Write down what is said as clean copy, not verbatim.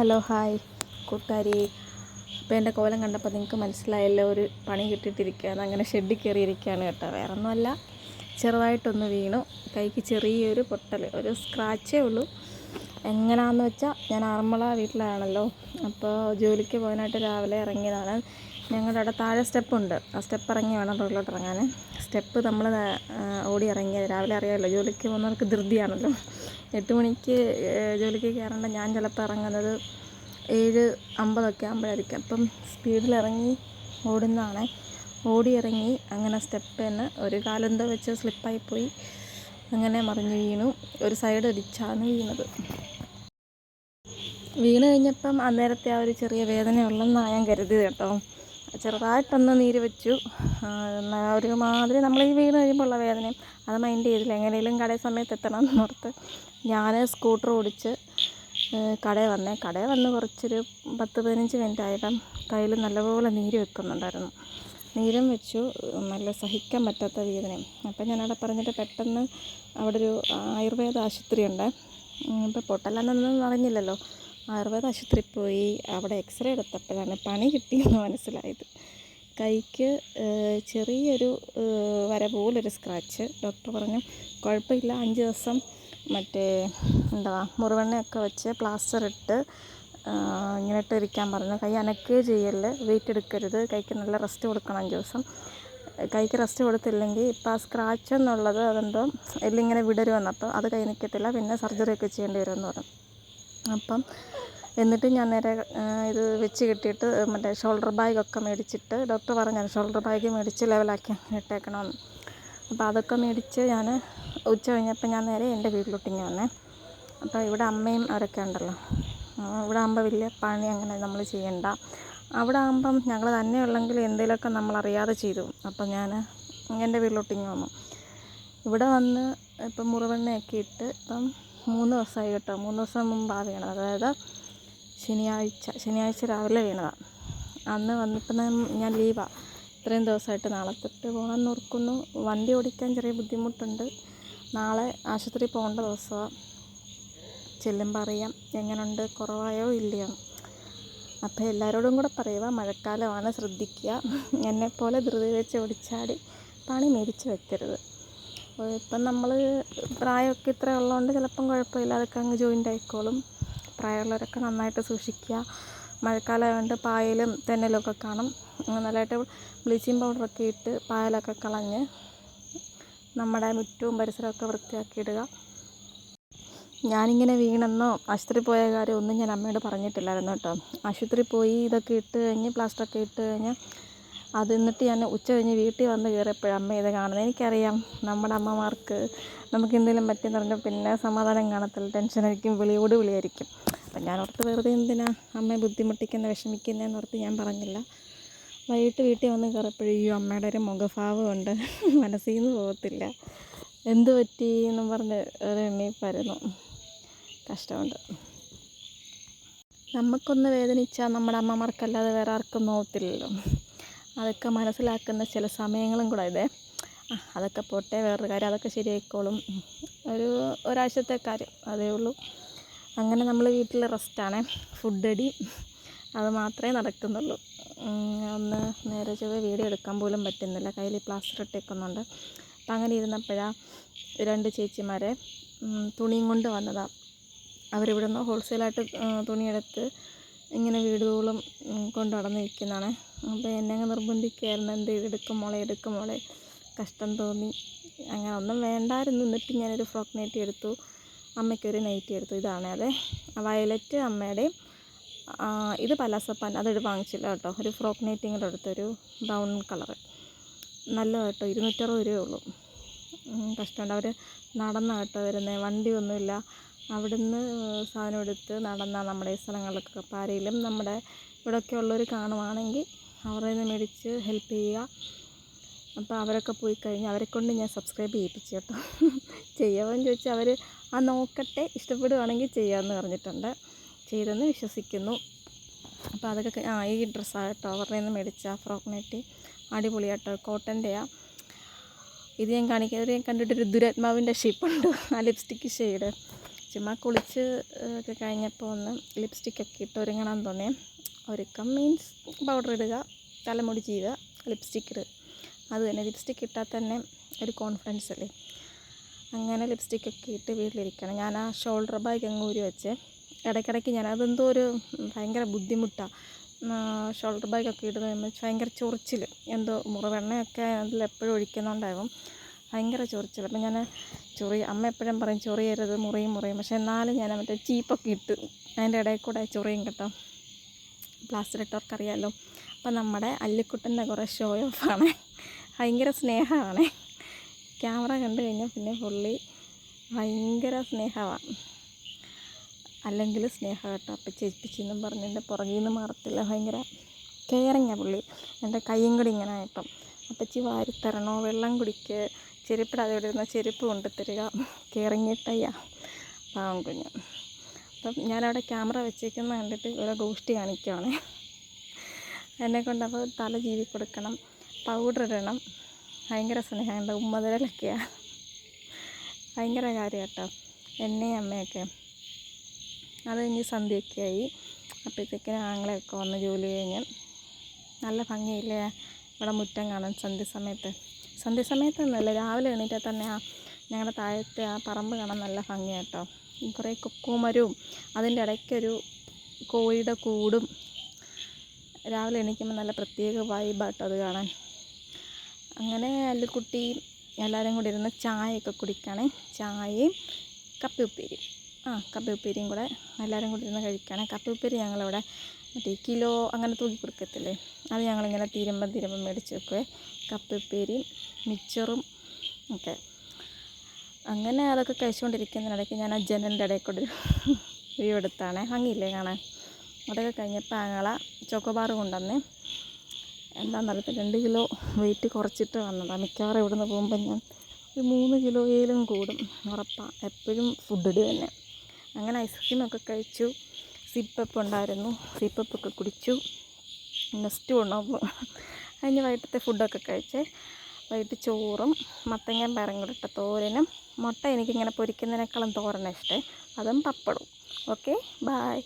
Hello hi കൂട്ടുകാരി. ഇപ്പോൾ എൻ്റെ കോലം കണ്ടപ്പോൾ നിങ്ങൾക്ക് മനസ്സിലായല്ലോ, ഒരു പണി കിട്ടിയിട്ടിരിക്കുകയാണ്. അങ്ങനെ ഷെഡിൽ കയറിയിരിക്കുകയാണ് കേട്ടോ. വേറെ ഒന്നുമല്ല, ചെറുതായിട്ടൊന്ന് വീണു. കൈക്ക് ചെറിയൊരു പൊട്ടൽ, ഒരു സ്ക്രാച്ചേ ഉള്ളൂ. എങ്ങനെയാണെന്ന് വെച്ചാൽ, ഞാൻ ആറന്മുള വീട്ടിലാണല്ലോ, അപ്പോൾ ജോലിക്ക് പോകാനായിട്ട് രാവിലെ ഇറങ്ങിയതാണ്. ഞങ്ങളുടെ അവിടെ താഴെ സ്റ്റെപ്പുണ്ട്. ആ സ്റ്റെപ്പ് ഇറങ്ങി വേണം റോഡിലോട്ട് ഇറങ്ങാൻ. സ്റ്റെപ്പ് നമ്മൾ ഓടി ഇറങ്ങിയത്. രാവിലെ അറിയാമല്ലോ, ജോലിക്ക് പോകുന്നവർക്ക് ധൃതിയാണല്ലോ. 8 മണിക്ക് ജോലിക്ക് കയറേണ്ട ഞാൻ ചിലപ്പോൾ ഇറങ്ങുന്നത് 7:50 ആകുമ്പോഴായിരിക്കും. അപ്പം സ്പീഡിലിറങ്ങി ഓടുന്നതാണ്. ഓടി ഇറങ്ങി അങ്ങനെ സ്റ്റെപ്പ് തന്നെ ഒരു കാലെന്തോ വെച്ച് സ്ലിപ്പായിപ്പോയി. അങ്ങനെ മറിഞ്ഞ് വീണു. ഒരു സൈഡ് ഇടിച്ചാണ് വീണത്. വീണ് കഴിഞ്ഞപ്പം അന്നേരത്തെ ആ ഒരു ചെറിയ വേദന ഉള്ളെന്നാണ് ഞാൻ കരുതിയത് കേട്ടോ. ചെറുതായിട്ടൊന്ന് നീര് വെച്ചു. ഒരു മാതിരി നമ്മൾ ഈ വീണ് കഴിയുമ്പോൾ ഉള്ള വേദനയും അത് മൈൻഡ് ചെയ്തില്ല. എങ്ങനെയും കടയിൽ സമയത്ത് എത്തണം എന്നോർത്ത് ഞാൻ സ്കൂട്ടർ ഓടിച്ച് കടയിൽ വന്ന് കുറച്ചൊരു 10-15 മിനിറ്റ് ആയപ്പം കയ്യിൽ നല്ലപോലെ നീര് വെക്കുന്നുണ്ടായിരുന്നു. നീരും വെച്ചു. നല്ല സഹിക്കാൻ പറ്റാത്ത വേദനയും. അപ്പം ഞാനവിടെ പറഞ്ഞിട്ട് പെട്ടെന്ന് അവിടെ ഒരു ആയുർവേദ ആശുപത്രി ഉണ്ട്. ഇപ്പോൾ പൊട്ടലെന്നൊന്നും അറിഞ്ഞില്ലല്ലോ. ആയുർവേദ ആശുപത്രി പോയി. അവിടെ എക്സ്റേ എടുത്തപ്പോഴാണ് പണി കിട്ടിയെന്ന് മനസ്സിലായത്. കൈക്ക് ചെറിയൊരു വര പോലൊരു സ്ക്രാച്ച്. ഡോക്ടർ പറഞ്ഞു കുഴപ്പമില്ല, 5 ദിവസം മുറിവെണ്ണയൊക്കെ വെച്ച് പ്ലാസ്റ്റർ ഇട്ട് ഇങ്ങനെ ഇട്ടിരിക്കാൻ പറഞ്ഞു. കൈ അനക്കുകയോ ചെയ്യല്, വെയിറ്റ് എടുക്കരുത്, കൈക്ക് നല്ല റെസ്റ്റ് കൊടുക്കണം 5 ദിവസം. കൈക്ക് റെസ്റ്റ് കൊടുത്തില്ലെങ്കിൽ ഇപ്പോൾ ആ സ്ക്രാച്ച് എന്നുള്ളത് അതെന്തോ എല്ലിങ്ങനെ വിടരുമെന്ന്. അപ്പോൾ അത് കൈ നിൽക്കത്തില്ല, പിന്നെ സർജറി ഒക്കെ ചെയ്യേണ്ടി വരുമെന്ന് പറഞ്ഞു. അപ്പം എന്നിട്ട് ഞാൻ നേരെ ഇത് വെച്ച് കിട്ടിയിട്ട് ഷോൾഡർ ബാഗൊക്കെ മേടിച്ചിട്ട്, ഡോക്ടർ പറഞ്ഞു ഷോൾഡർ ബാഗ് മേടിച്ച് ലെവലാക്കി ഇട്ടേക്കണമെന്ന്. അപ്പോൾ അതൊക്കെ മേടിച്ച് ഞാൻ ഉച്ച കഴിഞ്ഞപ്പോൾ ഞാൻ നേരെ എൻ്റെ വീട്ടിലോട്ടിങ്ങ് വന്നേ. അപ്പോൾ ഇവിടെ അമ്മയും അവരൊക്കെ ഉണ്ടല്ലോ. ഇവിടെ ആകുമ്പോൾ വലിയ പണി അങ്ങനെ നമ്മൾ ചെയ്യണ്ട. അവിടെ ആകുമ്പം ഞങ്ങൾ തന്നെ ഉള്ളെങ്കിൽ എന്തെങ്കിലുമൊക്കെ നമ്മളറിയാതെ ചെയ്തു. അപ്പം ഞാൻ എൻ്റെ വീട്ടിലോട്ടിങ്ങ് വന്നു. ഇവിടെ വന്ന് ഇപ്പം മുറിവെണ്ണയൊക്കെ ഇട്ട് ഇപ്പം 3 ദിവസമായി കേട്ടോ. 3 ദിവസം മുമ്പാണ് വീണത്. അതായത് ശനിയാഴ്ച രാവിലെ വീണതാണ്. അന്ന് വന്നിപ്പം ഞാൻ ലീവാണ്. ഇത്രയും ദിവസമായിട്ട് നാളെ തൊട്ട് പോകണമെന്ന് ഓർക്കുന്നു. വണ്ടി ഓടിക്കാൻ ചെറിയ ബുദ്ധിമുട്ടുണ്ട്. നാളെ ആശുപത്രി പോകേണ്ട ദിവസമാണ്. ചെല്ലുമ്പോൾ അറിയാം എങ്ങനെയുണ്ട്, കുറവായോ ഇല്ലയോ. അപ്പോൾ എല്ലാവരോടും കൂടെ പറയുക, മഴക്കാലമാണ്, ശ്രദ്ധിക്കുക. എന്നെപ്പോലെ ധൃതി വെച്ച് ഓടിച്ചാടി പണി മേടിച്ച് വെക്കരുത്. ഇപ്പം നമ്മൾ പ്രായമൊക്കെ ഇത്ര ഉള്ളതുകൊണ്ട് ചിലപ്പം കുഴപ്പമില്ല, അതൊക്കെ അങ്ങ് ജോയിൻ്റ് ആയിക്കോളും. പ്രായമുള്ളവരൊക്കെ നന്നായിട്ട് സൂക്ഷിക്കുക. മഴക്കാലമായതുകൊണ്ട് പായലും തെന്നലൊക്കെ കാണും. നല്ലതായിട്ട് ബ്ലീച്ചിങ് പൗഡറൊക്കെ ഇട്ട് പായലൊക്കെ കളഞ്ഞ് നമ്മുടെ മുറ്റവും പരിസരമൊക്കെ വൃത്തിയാക്കിയിടുക. ഞാനിങ്ങനെ വീണെന്നോ ആശുപത്രി പോയ കാര്യം ഒന്നും ഞാൻ അമ്മയോട് പറഞ്ഞിട്ടില്ലായിരുന്നു കേട്ടോ. ആശുപത്രി പോയി ഇതൊക്കെ ഇട്ട് കഴിഞ്ഞ് പ്ലാസ്റ്ററൊക്കെ ഇട്ട് കഴിഞ്ഞ് അത് എന്നിട്ട് ഞാൻ ഉച്ച കഴിഞ്ഞ് വീട്ടിൽ വന്ന് കയറിയപ്പോഴാണ് അമ്മ ഇത് കാണുന്നത്. എനിക്കറിയാം നമ്മുടെ അമ്മമാർക്ക് നമുക്ക് എന്തെങ്കിലും പറ്റിയെന്ന് പറഞ്ഞാൽ പിന്നെ സമാധാനം കാണത്തില്ല, ടെൻഷനായിരിക്കും, വിളിയോട് വിളിയായിരിക്കും. അപ്പം ഞാൻ ഓർത്ത് വെറുതെ എന്തിനാ അമ്മയെ വിഷമിക്കുന്നതെന്ന് ഓർത്ത് ഞാൻ പറഞ്ഞില്ല. വൈകിട്ട് വീട്ടിൽ വന്ന് കയറിയപ്പോഴേക്കും അമ്മയുടെ ഒരു മുഖഭാവമുണ്ട്, മനസ്സിൽ നിന്ന് പോകത്തില്ല. എന്ത് പറ്റി എന്നും പറഞ്ഞ് ഒരു എണ്ണീപ്പായിരുന്നു. കഷ്ടമുണ്ട്. നമുക്കൊന്ന് വേദനിച്ചാൽ നമ്മുടെ അമ്മമാർക്കല്ലാതെ വേറെ ആർക്കും നോക്കത്തില്ലല്ലോ. അതൊക്കെ മനസ്സിലാക്കുന്ന ചില സമയങ്ങളും കൂടെ ഇതേ. അതൊക്കെ പോട്ടെ, വേറൊരു കാര്യം, അതൊക്കെ ശരിയായിക്കോളും. ഒരാഴ്ചത്തെ കാര്യം അതേ ഉള്ളൂ. അങ്ങനെ നമ്മൾ വീട്ടിൽ റെസ്റ്റാണ്, ഫുഡടി, അത് മാത്രമേ നടക്കുന്നുള്ളൂ. ഒന്ന് നേരെ ചൊവ്വേ വീഡിയോ എടുക്കാൻ പോലും പറ്റുന്നില്ല, കയ്യിൽ പ്ലാസ്റ്റർ ഇട്ടേക്കുന്നുണ്ട്. അപ്പം അങ്ങനെ ഇരുന്നപ്പോഴാണ് 2 ചേച്ചിമാരെ തുണിയും കൊണ്ട് വന്നതാണ്. അവരിവിടെ നിന്ന് ഹോൾസെയിലായിട്ട് തുണിയെടുത്ത് ഇങ്ങനെ വീടുകളും കൊണ്ട് നടന്നിരിക്കുന്നതാണ്. അപ്പോൾ എന്നെ അങ്ങ് നിർബന്ധിക്കുകയായിരുന്നു, എന്ത് എടുക്കും മോളെ, കഷ്ടം തോന്നി. അങ്ങനെ ഒന്നും വേണ്ടായിരുന്നു. എന്നിട്ട് ഞാനൊരു ഫ്രോക്ക് നൈറ്റി എടുത്തു, അമ്മയ്ക്കൊരു നൈറ്റി എടുത്തു. ഇതാണ് അതെ വയലറ്റ് അമ്മയുടെയും. ഇത് പലാസപ്പാൻ അതൊരു വാങ്ങിച്ചില്ല കേട്ടോ. ഒരു ഫ്രോക്ക് നൈറ്റിയും കൂടെ എടുത്തൊരു ബ്രൗൺ കളറ്. നല്ല കേട്ടോ, 260 രൂപയേ ഉള്ളൂ. കഷ്ടമുണ്ട്. അവർ നടന്ന കേട്ടോ വരുന്നത്, വണ്ടിയൊന്നുമില്ല. അവിടുന്ന് സാധനം എടുത്ത് നടന്നാൽ നമ്മുടെ ഈ സ്ഥലങ്ങളിലൊക്കെ ആരെങ്കിലും നമ്മുടെ ഇവിടെയൊക്കെ ഉള്ളവർ കാണുവാണെങ്കിൽ അവരുടെ നിന്ന് മേടിച്ച് ഹെൽപ്പ് ചെയ്യുക. അപ്പോൾ അവരൊക്കെ പോയി കഴിഞ്ഞ് അവരെ കൊണ്ട് ഞാൻ സബ്സ്ക്രൈബ് ചെയ്യിപ്പിച്ചു കേട്ടോ. ചെയ്യാമെന്ന് ചോദിച്ചാൽ അവർ നോക്കട്ടെ, ഇഷ്ടപ്പെടുകയാണെങ്കിൽ ചെയ്യാമെന്ന് പറഞ്ഞിട്ടുണ്ട്. ചെയ്തെന്ന് വിശ്വസിക്കുന്നു. അപ്പോൾ അതൊക്കെ ഈ ഡ്രസ്സാണ് കേട്ടോ അവരുടെ നിന്ന് മേടിച്ച ഫ്രോക്ക് നൈറ്റി. അടിപൊളിയാട്ടോ, കോട്ടൻ്റെയാണ്. ഇത് ഞാൻ കണ്ടിട്ടൊരു ദുരാത്മാവിൻ്റെ ഷേപ്പുണ്ട്, ആ ലിപ്സ്റ്റിക്ക് ഷെയ്ഡ്. ചുമ്മാ കുളിച്ച് ഒക്കെ കഴിഞ്ഞപ്പോൾ ഒന്ന് ലിപ്സ്റ്റിക്കൊക്കെ ഇട്ട് ഒരുങ്ങണം തോന്നി. ഒരുക്കം മീൻസ് പൗഡർ ഇടുക, തലമുടി ചെയ്യുക, ലിപ്സ്റ്റിക്ക് ഇടുക. അത് തന്നെ, ലിപ്സ്റ്റിക്ക് ഇട്ടാൽ തന്നെ ഒരു കോൺഫിഡൻസ് അല്ലേ. അങ്ങനെ ലിപ്സ്റ്റിക്കൊക്കെ ഇട്ട് വീട്ടിലിരിക്കണം. ഞാൻ ആ ഷോൾഡർ ബാഗ് അങ്ങ് ഊരി വെച്ച് ഇടയ്ക്കിടയ്ക്ക് ഞാൻ അതെന്തോ ഒരു ഭയങ്കര ബുദ്ധിമുട്ടാണ്. ഷോൾഡർ ബാഗൊക്കെ ഇടുന്ന ഭയങ്കര ചൊറിച്ചിൽ, എന്തോ മുറിവെണ്ണയൊക്കെ അതിലെപ്പോഴും ഒഴിക്കുന്നുണ്ടാകും, ഭയങ്കര ചൊറിച്ചിൽ. അപ്പം ഞാൻ അമ്മ എപ്പോഴും പറയും ചൊറിയരുത്, മുറിയും. പക്ഷെ എന്നാലും ഞാൻ മറ്റേ ചീപ്പൊക്കെ ഇട്ട് അതിൻ്റെ ഇടയിൽ കൂടെ ചൊറിയും കേട്ടോ. പ്ലാസ്റ്റർ ഇട്ടവർക്കറിയാമല്ലോ. അപ്പം നമ്മുടെ അല്ലിക്കുട്ടൻ്റെ കുറേ ഷോ ഓഫാണ്, ഭയങ്കര സ്നേഹമാണ്. ക്യാമറ കണ്ടു കഴിഞ്ഞാൽ പിന്നെ പുള്ളി ഭയങ്കര സ്നേഹമാണ്, അല്ലെങ്കിൽ സ്നേഹം കേട്ടോ. അപ്പച്ചേൽപ്പിച്ചെന്നും പറഞ്ഞ് എൻ്റെ പുറകിൽ നിന്ന് മാറത്തില്ല, ഭയങ്കര കെയറിങ്ങാണ് പുള്ളി. എൻ്റെ കൈയും കൂടി ഇങ്ങനെ ആയിപ്പം അപ്പച്ചി വാരിത്തരണോ, വെള്ളം കുടിക്ക്, ചെരുപ്പിടാതെ ഇവിടെ ഇരുന്ന ചെരുപ്പ് കൊണ്ട് തരിക, കെയറിങ്ങിട്ടയ്യ പാവം കുഞ്ഞ്. അപ്പം ഞാനവിടെ ക്യാമറ വെച്ചേക്കുന്ന കണ്ടിട്ട് ഓരോ ഗോഷ്ടി കാണിക്കുവാണ് എന്നെക്കൊണ്ട്. അപ്പോൾ തല ജീവി കൊടുക്കണം, പൗഡർ ഇടണം, ഭയങ്കര സ്നേഹമുണ്ട്, ഉമ്മതലൊക്കെയാണ്, ഭയങ്കര കാര്യം കേട്ടോ എന്നെയും അമ്മയൊക്കെ. അത് കഴിഞ്ഞ് സന്ധ്യയൊക്കെ ആയി. അപ്പോഴത്തേക്കിനും ആങ്ങളെയൊക്കെ വന്ന് ജോലി കഴിഞ്ഞ്. നല്ല ഭംഗിയില്ലേ ഇവിടെ മുറ്റം കാണാൻ സന്ധ്യസമയത്തൊന്നുമല്ല, രാവിലെ എണീറ്റാൽ തന്നെ ഞങ്ങളുടെ താഴത്തെ ആ പറമ്പ് കാണാൻ നല്ല ഭംഗിയാണ് കേട്ടോ. കുറേ കൊക്കുമരവും അതിൻ്റെ ഇടയ്ക്കൊരു കോഴിയുടെ കൂടും. രാവിലെ എണീക്കുമ്പോൾ നല്ല പ്രത്യേക വൈബാട്ടോ അത് കാണാൻ. അങ്ങനെ അല്ലിക്കുട്ടി എല്ലാവരും കൂടി ഇരുന്ന് ചായയൊക്കെ കുടിക്കുകയാണെ. ചായയും കപ്പ ഉപ്പേരിയും കൂടെ എല്ലാവരും കൂടി ഇരുന്ന് കഴിക്കുകയാണ്. കപ്പ ഉപ്പേരി ഞങ്ങളിവിടെ മറ്റേ കിലോ അങ്ങനെ തൂക്കി കൊടുക്കത്തില്ലേ, അത് ഞങ്ങളിങ്ങനെ തീരുമ്പം മേടിച്ച് വെക്കുവേ. കപ്പ ഉപ്പേരിയും മിച്ചറും ഒക്കെ. അങ്ങനെ അതൊക്കെ കഴിച്ചുകൊണ്ടിരിക്കുന്നതിനിടയ്ക്ക് ഞാൻ ആ ജനലിൻ്റെ ഇടയിൽ കൂടെ വ്യൂ എടുത്താണ്, ഭംഗിയില്ലേ കാണാൻ. അതൊക്കെ കഴിഞ്ഞപ്പോൾ ആങ്ങള ചോക്കോബാർ കൊണ്ടുവന്നേ. എന്താണെന്നറിയത്തില്ല, 2 കിലോ വെയിറ്റ് കുറച്ചിട്ട് വന്നതാണ്. മിക്കവാറും ഇവിടുന്ന് പോകുമ്പോൾ ഞാൻ ഒരു 3 കിലോയിലും കൂടും ഉറപ്പാണ്. എപ്പോഴും ഫുഡ് ഇടുക തന്നെ. അങ്ങനെ ഐസ്ക്രീമൊക്കെ കഴിച്ചു, സിപ്പപ്പ് ഉണ്ടായിരുന്നു, സിപ്പപ്പൊക്കെ കുടിച്ചു. നെക്സ്റ്റ് ഉണ്ടാകുമ്പോൾ അതിന് വൈകിട്ടത്തെ ഫുഡൊക്കെ കഴിച്ച് വൈകിട്ട് ചോറും മത്തങ്ങയും പയറും കൂടെ ഇട്ട തോരനും, മുട്ട എനിക്കിങ്ങനെ പൊരിക്കുന്നതിനേക്കാളും തോരനാണ് ഇഷ്ടം, അതും പപ്പടവും. Okay, bye.